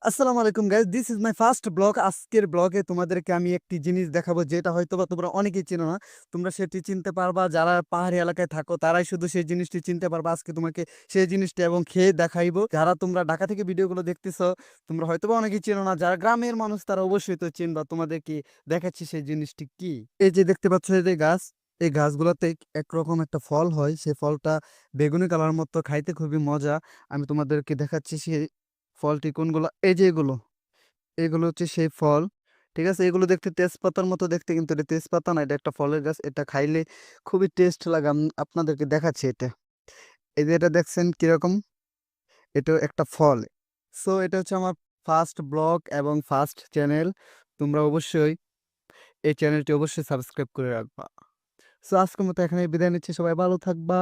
আসসালামু আলাইকুম guys, this is my first blog. আজকের ব্লগে তোমাদেরকে আমি একটি জিনিস দেখাবো যেটা হয়তোবা তোমরা অনেকেই চেনো না। তোমরা সেটি চিনতে পারবা, যারা পাহাড়ি এলাকায় থাকো তারাই শুধু সেই জিনিসটি চিনতে পারবা। আজকে তোমাকে সেই জিনিসটি এবং খেয়ে দেখাইবো। যারা তোমরা ঢাকা থেকে ভিডিওগুলো দেখতেছো, তোমরা হয়তোবা অনেকেই চেনো না, যারা গ্রামের মানুষ তারা অবশ্যই তো চিনবা। তোমাদেরকে দেখাচ্ছি সেই জিনিসটি কি। এই যে দেখতে পাচ্ছ, এই যে গাছ, এই গাছগুলোতে একরকম একটা ফল হয়। সেই ফলটা বেগুনি কালার মতো, খাইতে খুবই মজা। আমি তোমাদেরকে দেখাচ্ছি সেই ফলটি কোনগুলো। এই যে এগুলো, এগুলো হচ্ছে সেই ফল। ঠিক আছে, এগুলো দেখতে তেজপাতার মতো দেখতে, কিন্তু এটা তেজপাতা না, এটা একটা ফলের গাছ। এটা খাইলে খুবই টেস্ট লাগে। আমি আপনাদেরকে দেখাচ্ছি এটা। এই যে এটা দেখছেন কিরকম, এটা একটা ফল। সো এটা হচ্ছে আমার ফার্স্ট ব্লগ এবং ফার্স্ট চ্যানেল। তোমরা অবশ্যই এই চ্যানেলটি অবশ্যই সাবস্ক্রাইব করে রাখবা। সো আজকের মতো এখানে বিদায় নিচ্ছি, সবাই ভালো থাকবা।